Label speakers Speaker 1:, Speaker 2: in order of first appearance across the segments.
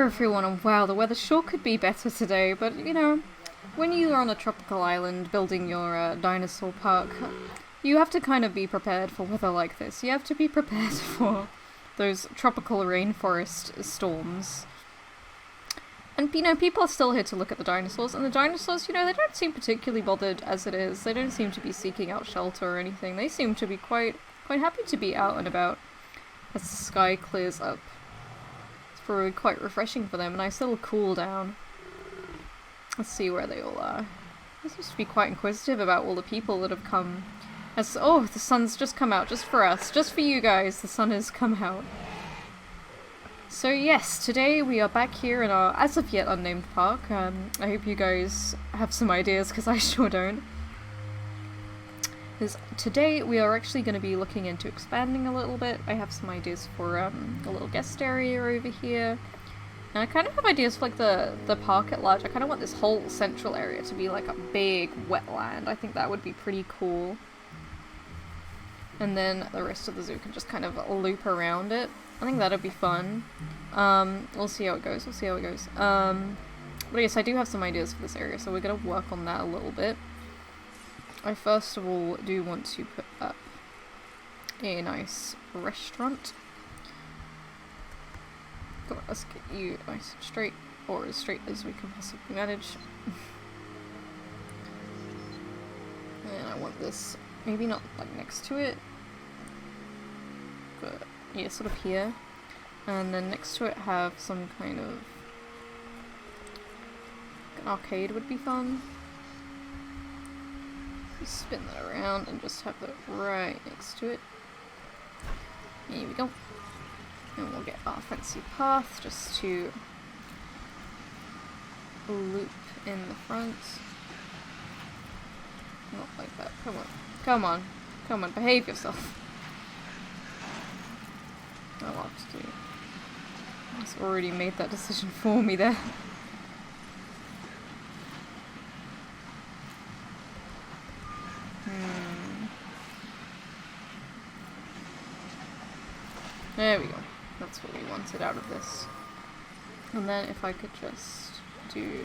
Speaker 1: everyone, and wow, the weather sure could be better today, but you know, when you are on a tropical island building your dinosaur park, you have to kind of be prepared for weather like this. You have to be prepared for those tropical rainforest storms. And, you know, people are still here to look at the dinosaurs, and the dinosaurs, you know, they don't seem particularly bothered as it is. They don't seem to be seeking out shelter or anything. They seem to be quite happy to be out and about as the sky clears up. It's probably quite refreshing for them, a nice little cool down. Let's see where they all are. They seem to be quite inquisitive about all the people that have come. Oh, the sun's just come out, just for us. Just for you guys, the sun has come out. So yes, today we are back here in our as of yet unnamed park. I hope you guys have some ideas, because I sure don't. Today we are actually going to be looking into expanding a little bit. I have some ideas for a little guest area over here. And I kind of have ideas for like the park at large. I kind of want this whole central area to be like a big wetland. I think that would be pretty cool. And then the rest of the zoo can just kind of loop around it. I think that'd be fun. We'll see how it goes. But yes, I do have some ideas for this area, so we're going to work on that a little bit. I first of all do want to put up a nice restaurant. Come on, let's get you nice and straight, or as straight as we can possibly manage. And I want this, maybe not like next to it, but yeah, sort of here. And then next to it have some kind of an arcade would be fun. You spin that around and just have that right next to it. Here we go. And we'll get our fancy path just to loop in the front. Not like that. Come on. Come on. Come on. Behave yourself. I'll have to do. It's already made that decision for me there. There we go. That's what we wanted out of this. And then if I could just do...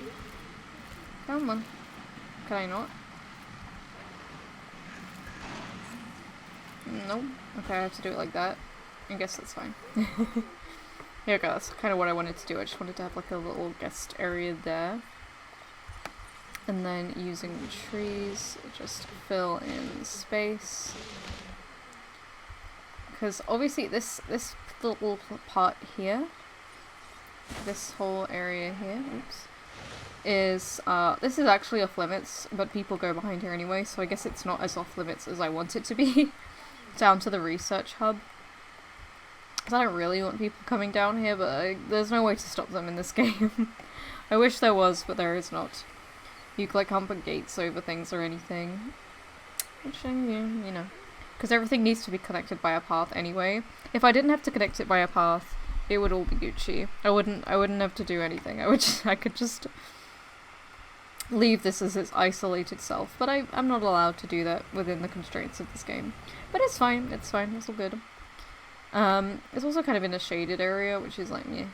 Speaker 1: Come on. Can I not? No. Okay, I have to do it like that. I guess that's fine. Here we go, that's kind of what I wanted to do. I just wanted to have like a little guest area there. And then using the trees, just fill in space. Because obviously this little part here, this whole area here, oops, is, this is actually off limits, but people go behind here anyway, so I guess it's not as off limits as I want it to be. Down to the research hub. Because I don't really want people coming down here, but there's no way to stop them in this game. I wish there was, but there is not. You can like can't put gates over things or anything. Which, you know. Because everything needs to be connected by a path anyway. If I didn't have to connect it by a path, it would all be Gucci. I wouldn't have to do anything. I could just leave this as its isolated self. But I'm not allowed to do that within the constraints of this game. But it's fine, it's all good. It's also kind of in a shaded area, which is like, yeah.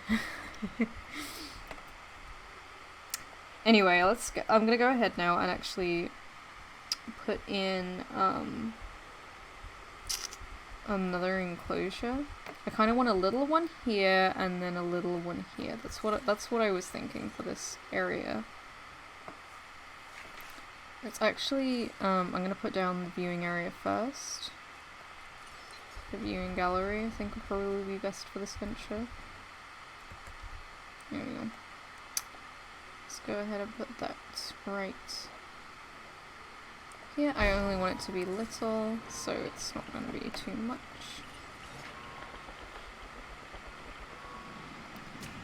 Speaker 1: Anyway, I'm gonna go ahead now and actually put in, another enclosure. I kind of want a little one here and then a little one here. That's what I was thinking for this area. It's actually, I'm gonna put down the viewing area first. The viewing gallery, I think, will probably be best for this venture. There we go. Let's go ahead and put that right here. I only want it to be little, so it's not going to be too much.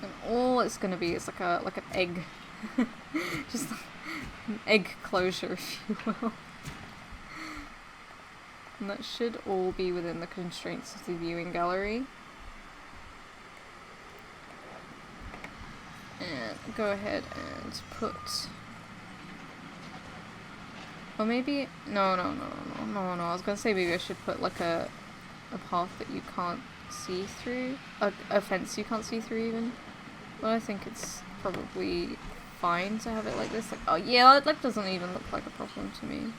Speaker 1: And all it's going to be is like an egg. Just an egg closure, if you will. And that should all be within the constraints of the viewing gallery. And go ahead and put... Or maybe... No, I was gonna say maybe I should put like a path that you can't see through. A fence you can't see through even. But I think it's probably fine to have it like this. Like, oh yeah, it like doesn't even look like a problem to me.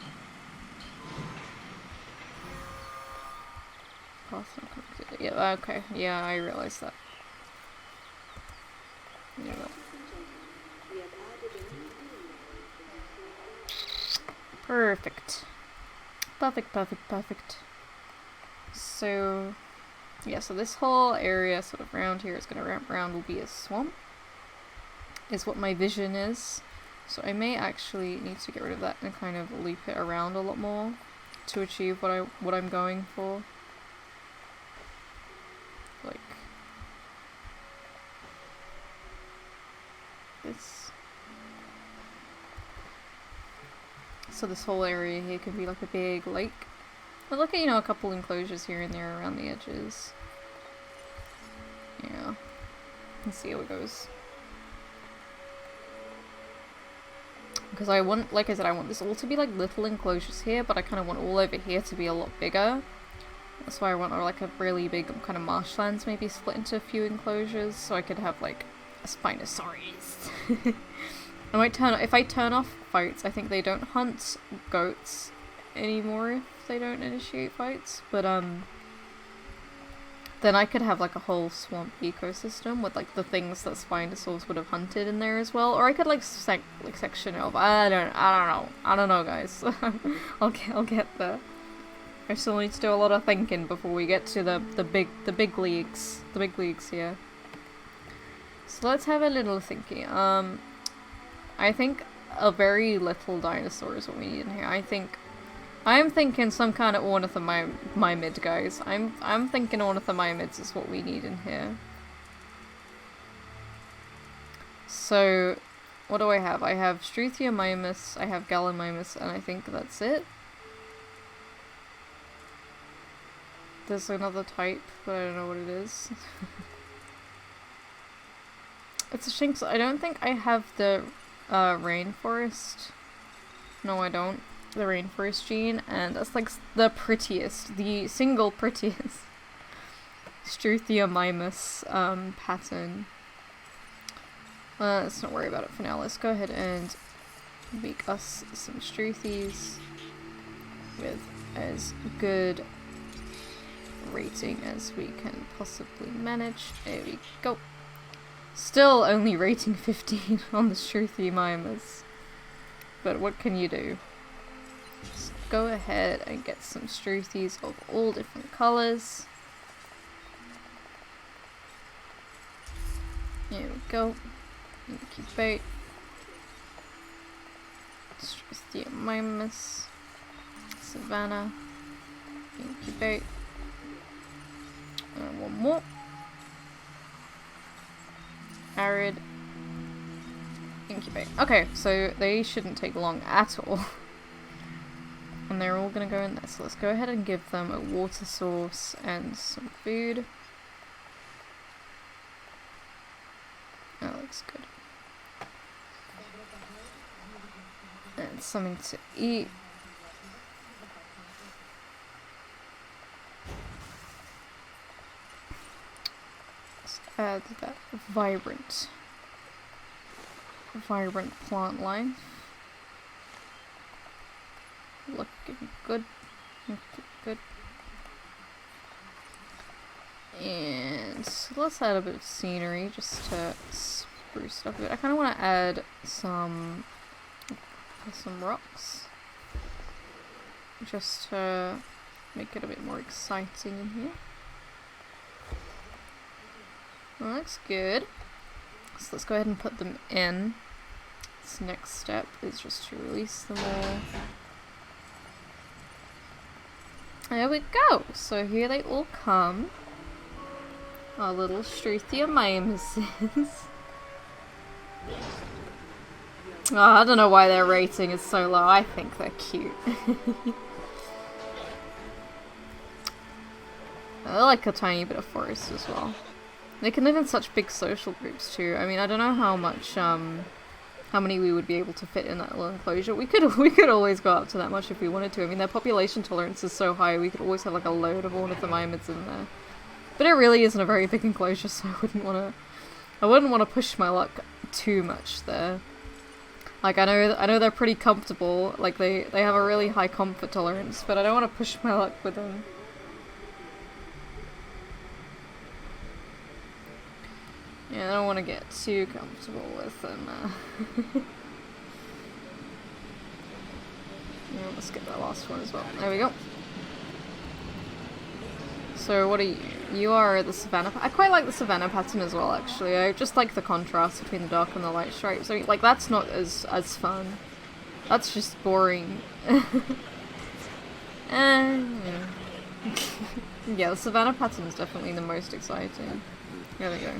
Speaker 1: Path not connected. Yeah, okay. Yeah, I realized that. Yeah. Perfect. Perfect. So, yeah, so this whole area sort of around here is going to wrap around will be a swamp. Is what my vision is. So I may actually need to get rid of that and kind of loop it around a lot more to achieve what I'm going for. Like this. So this whole area here can be like a big lake. But look at, you know, a couple enclosures here and there around the edges. Yeah. Let's see how it goes. Because I want, like I said, I want this all to be like little enclosures here, but I kind of want all over here to be a lot bigger. That's why I want like a really big kind of marshlands maybe split into a few enclosures, so I could have like a Spinosaurus. I might if I turn off fights, I think they don't hunt goats anymore if they don't initiate fights, but then I could have like a whole swamp ecosystem with like the things that Spinosaurs would have hunted in there as well, or I could like section it off. I don't know, guys. I'll get there. I still need to do a lot of thinking before we get to the big leagues here. So let's have a little thinking. I think a very little dinosaur is what we need in here. I'm thinking some kind of ornithomimid, guys. I'm thinking ornithomimids is what we need in here. So, what do I have? I have Struthiomimus, I have Gallimimus, and I think that's it. There's another type, but I don't know what it is. It's a shame, 'cause I don't think I have the rainforest. No, I don't. The rainforest gene, and that's like the prettiest, the single prettiest Struthiomimus pattern. Let's not worry about it for now. Let's go ahead and make us some Struthies with as good rating as we can possibly manage. There we go. Still only rating 15 on the Struthiomimus, but what can you do? Let's go ahead and get some Struthies of all different colours. Here we go. Incubate. Struthiomimus. Savannah. Incubate. And one more. Arid. Incubate. Okay, so they shouldn't take long at all. And they're all gonna go in there. So let's go ahead and give them a water source and some food. That looks good. And something to eat. Let's add that vibrant plant life. Looking good. Good. And let's add a bit of scenery just to spruce it up a bit. I kind of want to add some rocks just to make it a bit more exciting in here. That looks good. So let's go ahead and put them in. This next step is just to release them all. There we go! So here they all come. Our little Struthiomimuses. Oh, I don't know why their rating is so low. I think they're cute. I like a tiny bit of forest as well. They can live in such big social groups too. I mean, I don't know how much, how many we would be able to fit in that little enclosure. We could always go up to that much if we wanted to. I mean, their population tolerance is so high, we could always have like a load of ornithomimids in there. But it really isn't a very big enclosure, so I wouldn't want to I wouldn't want to push my luck too much there. Like, I know they're pretty comfortable, like they have a really high comfort tolerance, but I don't want to push my luck with them. Yeah, I don't want to get too comfortable with them. Yeah, let's get that last one as well. There we go. So what are you? You are the savannah. I quite like the savannah pattern as well, actually. I just like the contrast between the dark and the light stripes. So, like, that's not as fun. That's just boring. Yeah, the savannah pattern is definitely the most exciting. There we go.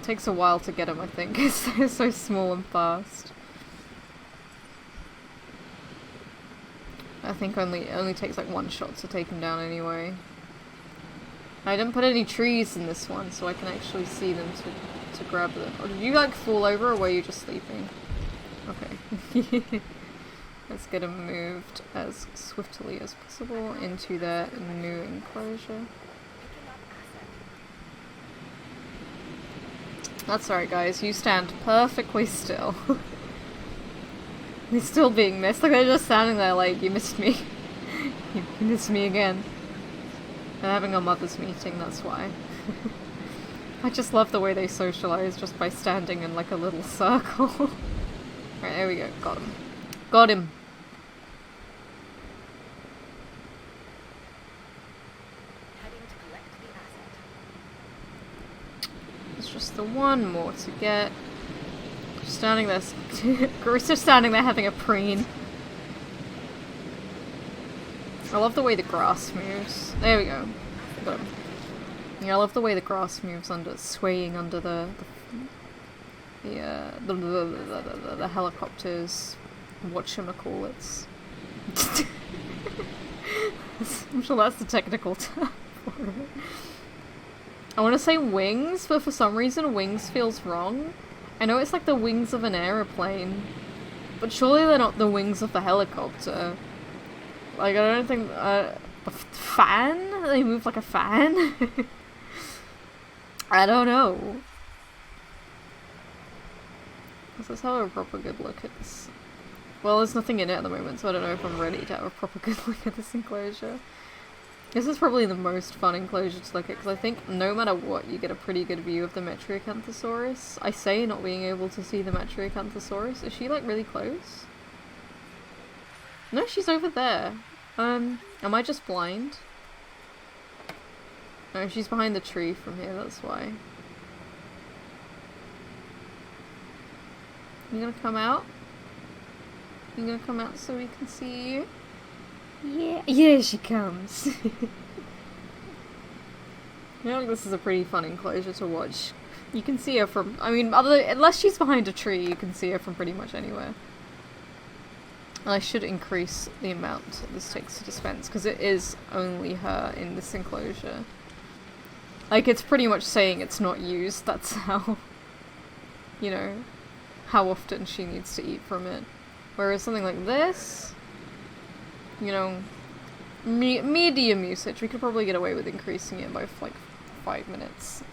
Speaker 1: Takes a while to get them, I think. They're so small and fast. I think only takes like one shot to take them down anyway. I didn't put any trees in this one, so I can actually see them to grab them. Or did you like fall over, or were you just sleeping? Okay. Let's get them moved as swiftly as possible into their new enclosure. That's alright, guys. You stand perfectly still. They're still being missed. Like, they're just standing there like, you missed me. You missed me again. They're having a mother's meeting, that's why. I just love the way they socialize just by standing in like a little circle. Alright, there we go. Got him. Got him! It's just the one more to get. Just standing there. Just standing there having a preen. I love the way the grass moves. There we go. Got him. Yeah, I love the way the grass moves swaying under the helicopters. Whatchamacallits. I'm sure that's the technical term for it. I want to say wings, but for some reason wings feels wrong. I know it's like the wings of an aeroplane, but surely they're not the wings of the helicopter. Like, I don't think, a fan? They move like a fan? I don't know. Let's have a proper good look at this. Well, there's nothing in it at the moment, so I don't know if I'm ready to have a proper good look at this enclosure. This is probably the most fun enclosure to look at, because I think no matter what, you get a pretty good view of the Metriacanthosaurus. I say not being able to see the Metriacanthosaurus. Is she, like, really close? No, she's over there. Am I just blind? No, she's behind the tree from here, that's why. You gonna come out? You gonna come out so we can see you? Yeah, here she comes. I feel like this is a pretty fun enclosure to watch. You can see her from, I mean, unless she's behind a tree, you can see her from pretty much anywhere. And I should increase the amount this takes to dispense, because it is only her in this enclosure. Like, it's pretty much saying it's not used, that's how, you know, how often she needs to eat from it. Whereas something like this, you know, medium usage, we could probably get away with increasing it by like 5 minutes.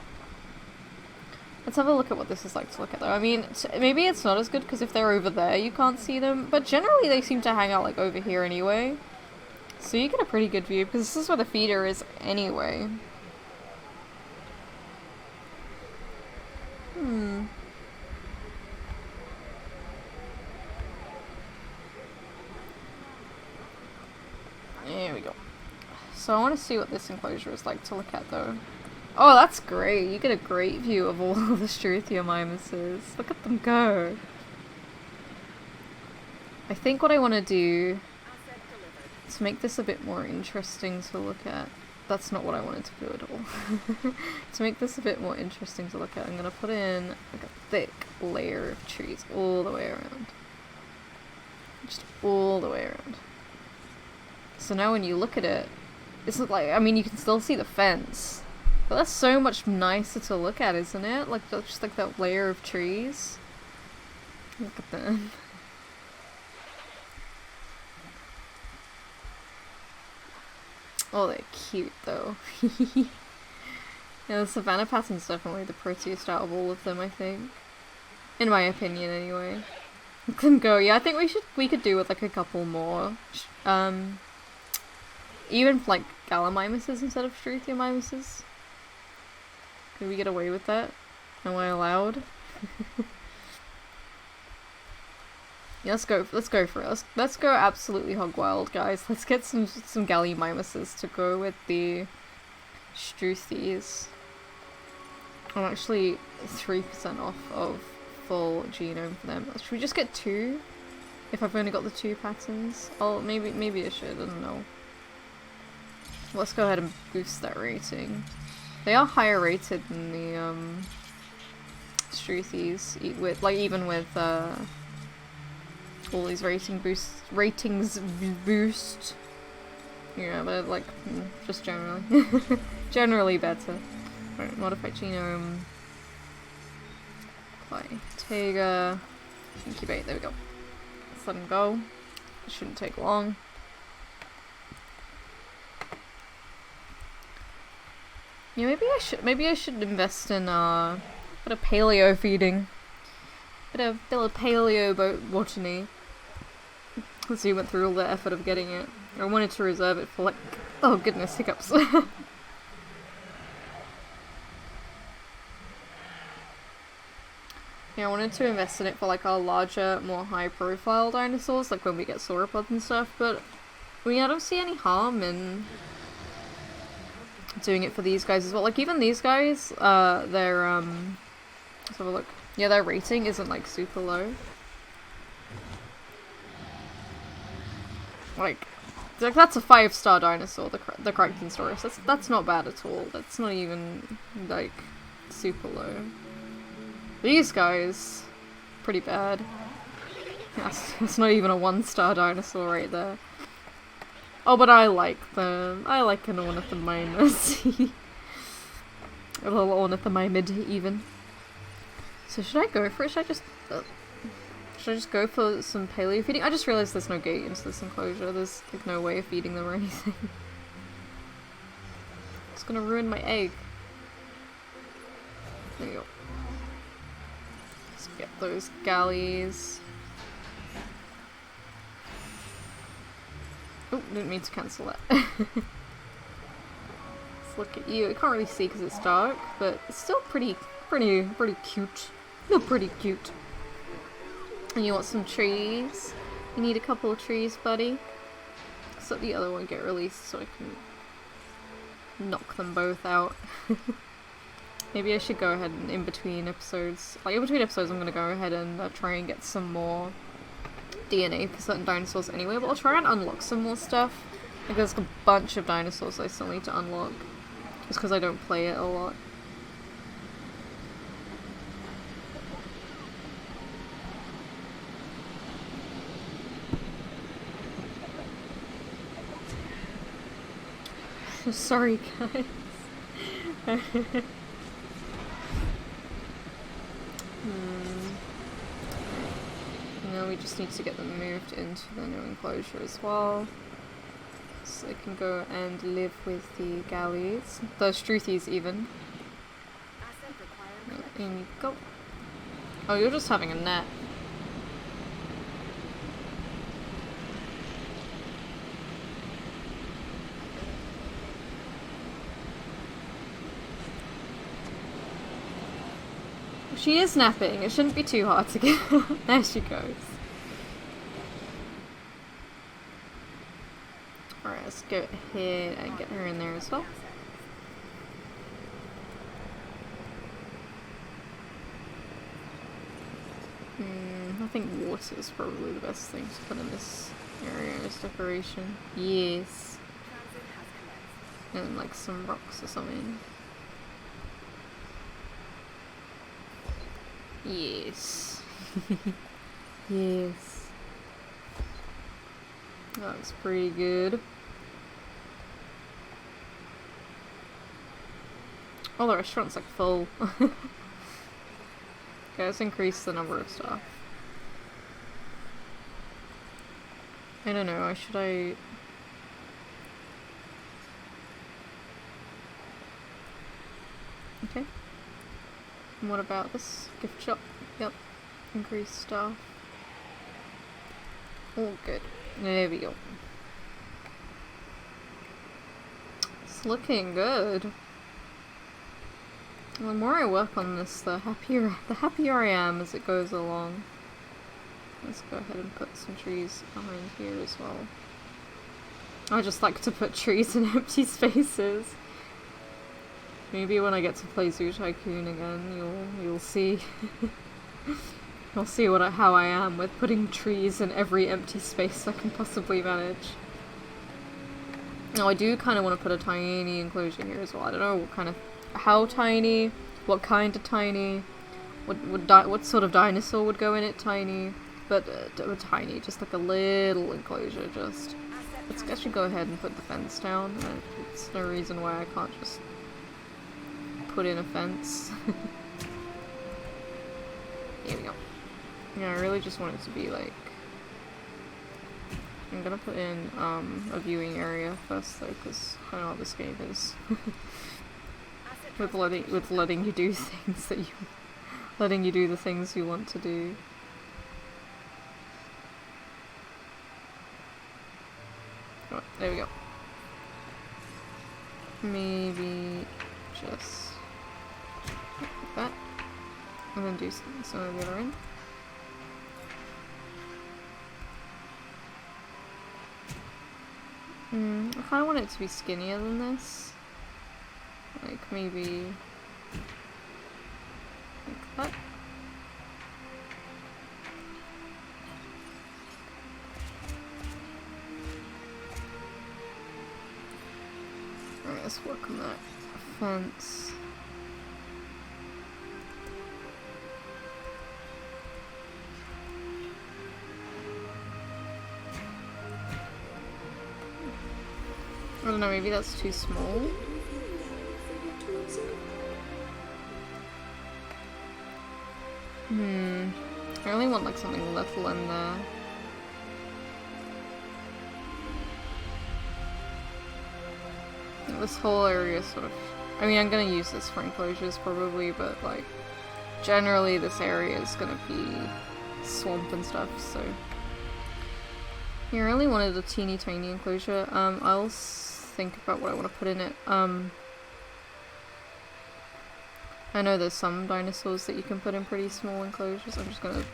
Speaker 1: Let's have a look at what this is like to look at though. I mean, maybe it's not as good because if they're over there you can't see them, but generally they seem to hang out like over here anyway. So you get a pretty good view because this is where the feeder is anyway. There we go. So I want to see what this enclosure is like to look at though. Oh, that's great. You get a great view of all of the Struthiomimuses. Look at them go. I think what I want to do to make this a bit more interesting to look at. That's not what I wanted to do at all. To make this a bit more interesting to look at, I'm going to put in like a thick layer of trees all the way around. Just all the way around. So now when you look at it, it's not like, I mean, you can still see the fence. But that's so much nicer to look at, isn't it? Like, just like that layer of trees. Look at them. Oh, they're cute, though. Yeah, the savannah pattern's definitely the prettiest out of all of them, I think. In my opinion, anyway. Can go. Yeah, I think we could do with like a couple more. Even like gallimimuses instead of struthiomimuses. Could we get away with that? Am I allowed? Yeah, let's go for it. Let's go absolutely hog wild, guys. Let's get some gallimimuses to go with the struthies. I'm actually 3% off of full genome for them. Should we just get 2? If I've only got the 2 patterns? Oh, maybe I should, I don't know. Let's go ahead and boost that rating. They are higher rated than the struthies, even with all these ratings boost. Yeah, but like just generally better. Alright, modify genome. Apply Tega. Incubate, there we go. Let's let him go. It shouldn't take long. Yeah, maybe I should invest in a bit of paleo feeding. Bit of paleo botany. Since we went through all the effort of getting it. I wanted to reserve it for like, oh goodness, hiccups. Yeah, I wanted to invest in it for like our larger, more high-profile dinosaurs, like when we get sauropods and stuff, but I don't see any harm in doing it for these guys as well. Like, even these guys, their, let's have a look. Yeah, their rating isn't like super low. Like that's a 5-star dinosaur, the Crichtonsaurus. That's not bad at all. That's not even like super low. These guys, pretty bad. It's not even a 1-star dinosaur right there. Oh, but I like them. I like an Ornithomimid. A little Ornithomimid, even. So should I go for it? Should I just go for some paleo feeding? I just realized there's no gate into this enclosure. There's like no way of feeding them or anything. It's gonna ruin my egg. There you go. Let's get those galleys. Oh, didn't mean to cancel that. Let's look at you. I can't really see because it's dark, but it's still pretty cute. Still pretty cute. And you want some trees? You need a couple of trees, buddy. Let's let the other one get released so I can knock them both out. Maybe I should go ahead and in between episodes, I'm gonna go ahead and try and get some more DNA for certain dinosaurs anyway, but I'll try and unlock some more stuff. Like there's a bunch of dinosaurs I still need to unlock, just because I don't play it a lot. Sorry, guys. Now we just need to get them moved into the new enclosure as well. So they can go and live with the galleys. The struthies even. In you go. Oh, you're just having a nap. She is napping. It shouldn't be too hard to get. There she goes. Alright, let's go ahead and get her in there as well. I think water is probably the best thing to put in this area as decoration. Yes. And like some rocks or something. Yes. Yes. That was pretty good. Oh, the restaurant's like full. Okay, let's increase the number of staff. I don't know, should I... Okay. And what about this gift shop? Yep. Increased staff. All good. There we go. It's looking good. The more I work on this, the happier I am as it goes along. Let's go ahead and put some trees behind here as well. I just like to put trees in empty spaces. Maybe when I get to play Zoo Tycoon again, you'll see. You'll see how I am with putting trees in every empty space I can possibly manage. Now I do kind of want to put a tiny enclosure here as well. I don't know how tiny, what kind of tiny, what sort of dinosaur would go in it tiny, but tiny, just like a little enclosure. Just let's actually go ahead and put the fence down. There's no reason why I can't just put in a fence. Here we go. Yeah, I really just want it to be like. I'm gonna put in a viewing area first though, because I know what this game is. with letting you do things letting you do the things you want to do. Oh, there we go. Maybe just like that, and then do some of the other end. I kind of want it to be skinnier than this. Like, maybe like that. Alright, let's work on that fence. I don't know, maybe that's too small. I only want like something little in there. This whole area sort of... I mean, I'm gonna use this for enclosures probably, but like, generally this area is gonna be swamp and stuff, so... Yeah, I only wanted a teeny tiny enclosure. I'll think about what I want to put in it. I know there's some dinosaurs that you can put in pretty small enclosures. I'm just gonna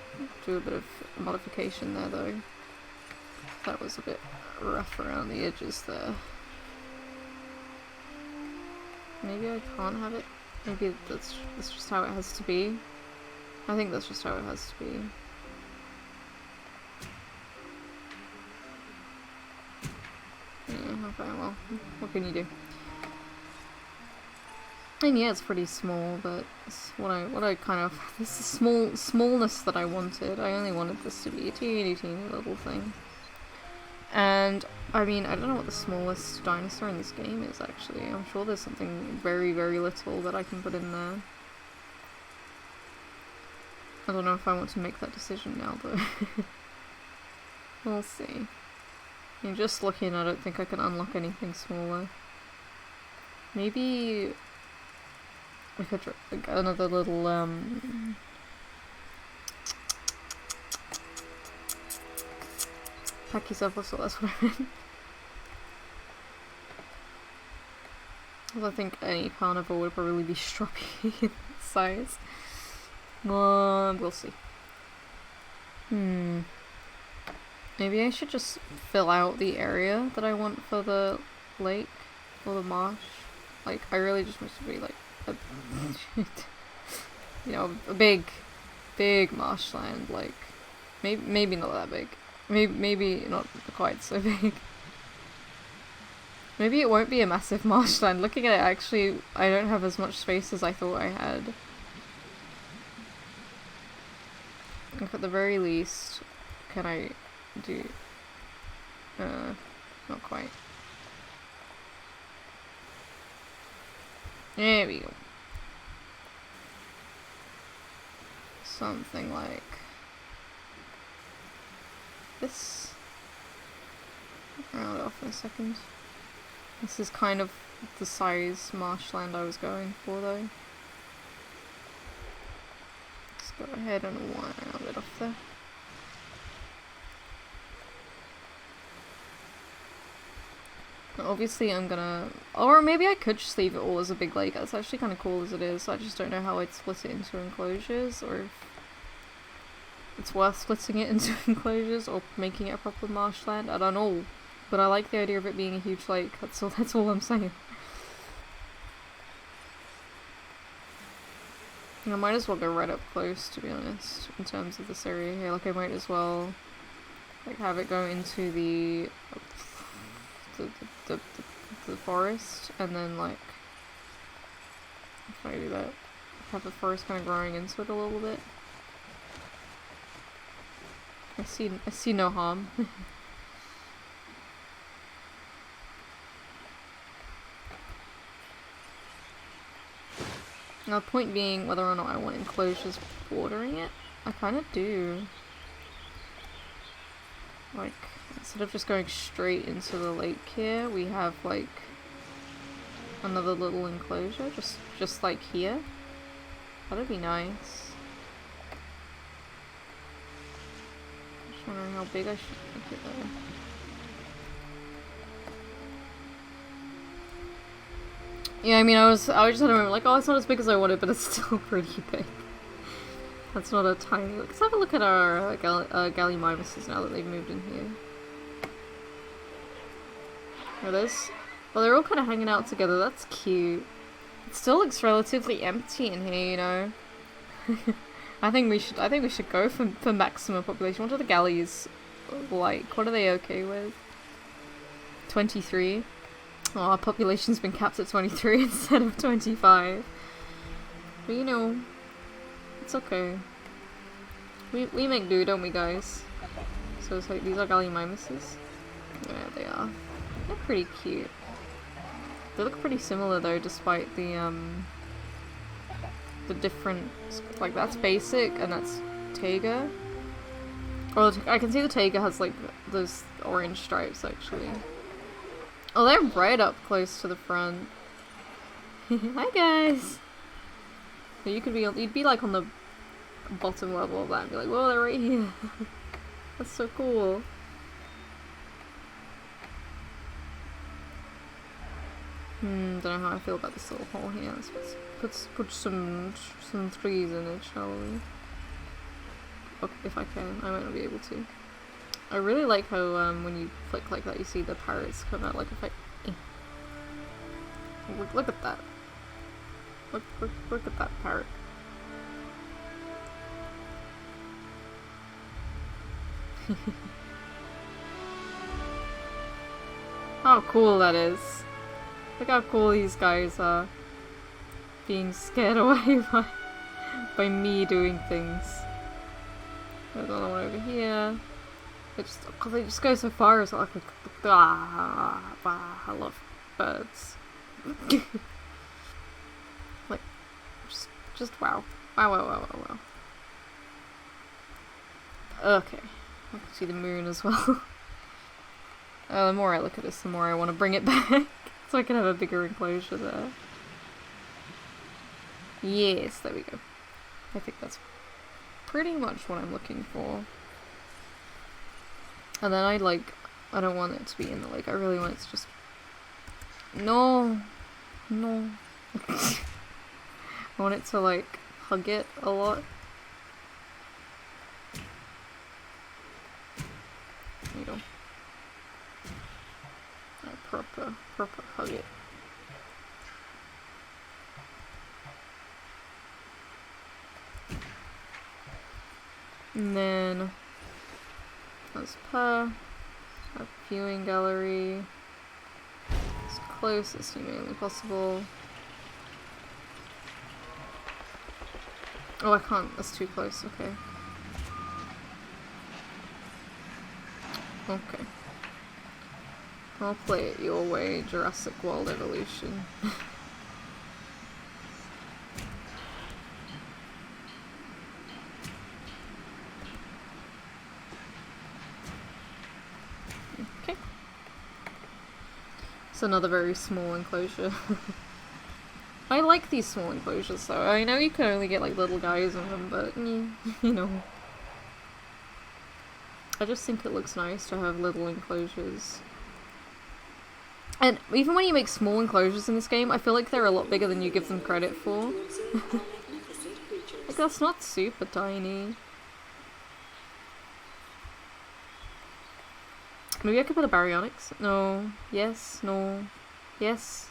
Speaker 1: do a bit of modification there though. That was a bit rough around the edges there. Maybe I can't have it. Maybe that's just how it has to be. I think that's just how it has to be. Yeah, okay, well, what can you do? And yeah, it's pretty small, but it's what I kind of, this is smallness that I wanted. I only wanted this to be a teeny little thing. And I mean, I don't know what the smallest dinosaur in this game is actually. I'm sure there's something very little that I can put in there. I don't know if I want to make that decision now though. We'll see. I mean, just looking, I don't think I can unlock anything smaller. Maybe we could like another little Pachycephalosaur, that's what I meant. I think any carnivore would probably be stroppy in size. We'll see. Maybe I should just fill out the area that I want for the lake or the marsh. Like, I really just want it to be like a, you know, a big marshland. Like, maybe not that big. Maybe not quite so big. Maybe it won't be a massive marshland. Looking at it, actually, I don't have as much space as I thought I had. Like, at the very least, can I do... not quite. There we go. Something like this. Round it off in a second. This is kind of the size marshland I was going for though. Go ahead and wire it off there. Obviously I'm gonna... Or maybe I could just leave it all as a big lake. It's actually kind of cool as it is. I just don't know how I'd split it into enclosures, or if it's worth splitting it into enclosures or making it a proper marshland. I don't know. But I like the idea of it being a huge lake. That's all I'm saying. I might as well go right up close, to be honest, in terms of this area here. Like, I might as well, like, have it go into the forest, and then, like, if I do that, have the forest kind of growing into it a little bit. I see no harm. Now, the point being whether or not I want enclosures bordering it. I kind of do. Like, instead of just going straight into the lake here, we have, like, another little enclosure, just like here. That'd be nice. Just wondering how big I should make it though. Yeah, I mean, I just had a moment like, oh, it's not as big as I wanted, but it's still pretty big. That's not a tiny... Let's have a look at our Gallimimuses now that they've moved in here. Are those... Well, they're all kind of hanging out together. That's cute. It still looks relatively empty in here, you know. I think we should go for maximum population. What are the galleys like? What are they okay with? 23. Oh, our population's been capped at 23 instead of 25. But you know, it's okay. We make do, don't we, guys? So it's like, these are Gallimimuses. Yeah, they are. They're pretty cute. They look pretty similar though, despite the different... Like, that's basic, and that's Taiga. Or I can see the Taiga has, like, those orange stripes, actually. Oh, they're right up close to the front. Hi, guys! So you'd be, like, on the bottom level of that and be like, whoa, they're right here. That's so cool. Don't know how I feel about this little hole here. Let's put some trees in it, shall we? Okay, if I can. I might not be able to. I really like how when you flick like that, you see the parrots come out like if I... Look at that. Look at that parrot. How cool that is. Look how cool these guys are. Being scared away by me doing things. There's another one over here. Because they just go so far, it's like, I love birds. Like, just wow. Wow. Okay. I can see the moon as well. The more I look at this, the more I want to bring it back. So I can have a bigger enclosure there. Yes, there we go. I think that's pretty much what I'm looking for. And then I don't want it to be in the lake. I really want it to just... No. I want it to, like, hug it a lot. There you go. Proper hug it. And then as per a viewing gallery as close as humanly possible. Oh, I can't, that's too close, okay. Okay. I'll play it your way, Jurassic World Evolution. Okay. It's another very small enclosure. I like these small enclosures though. I know you can only get like little guys in them, but you know. I just think it looks nice to have little enclosures. And even when you make small enclosures in this game, I feel like they're a lot bigger than you give them credit for. Like, that's not super tiny. Maybe I could put a baryonyx? No. Yes. No. Yes.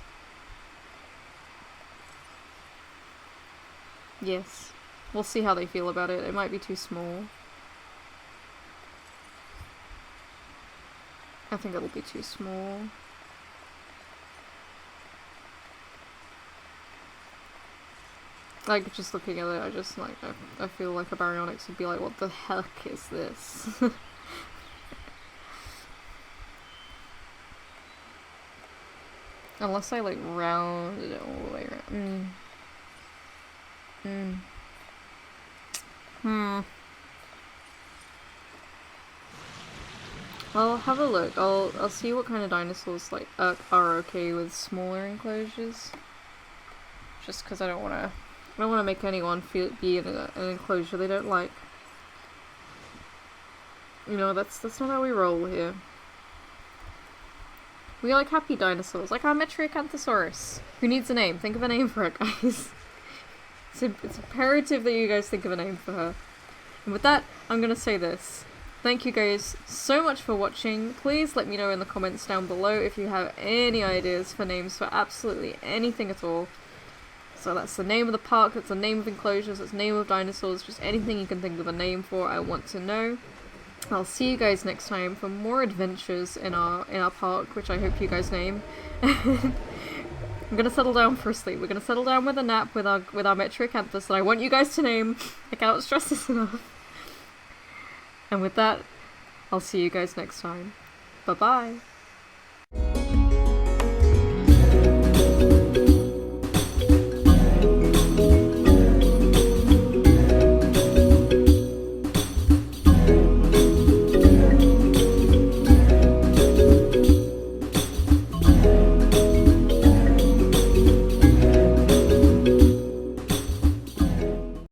Speaker 1: Yes. We'll see how they feel about it. It might be too small. I think it'll be too small. Like, just looking at it, I just, like, I feel like a baryonyx would be like, what the heck is this? Unless I, like, round it all the way around. I'll have a look. I'll see what kind of dinosaurs, like, are okay with smaller enclosures. Just because I don't want to make anyone be in an enclosure they don't like. You know, that's not how we roll here. We like happy dinosaurs, like our Metriacanthosaurus, who needs a name. Think of a name for it, guys. It's imperative that you guys think of a name for her. And with that, I'm gonna say this. Thank you guys so much for watching. Please let me know in the comments down below if you have any ideas for names for absolutely anything at all. So that's the name of the park, that's the name of enclosures, that's the name of dinosaurs, just anything you can think of a name for, I want to know. I'll see you guys next time for more adventures in our park, which I hope you guys name. I'm gonna settle down for a sleep. We're gonna settle down with a nap with our Metriacanthus that I want you guys to name. I cannot stress this enough. And with that, I'll see you guys next time. Bye bye.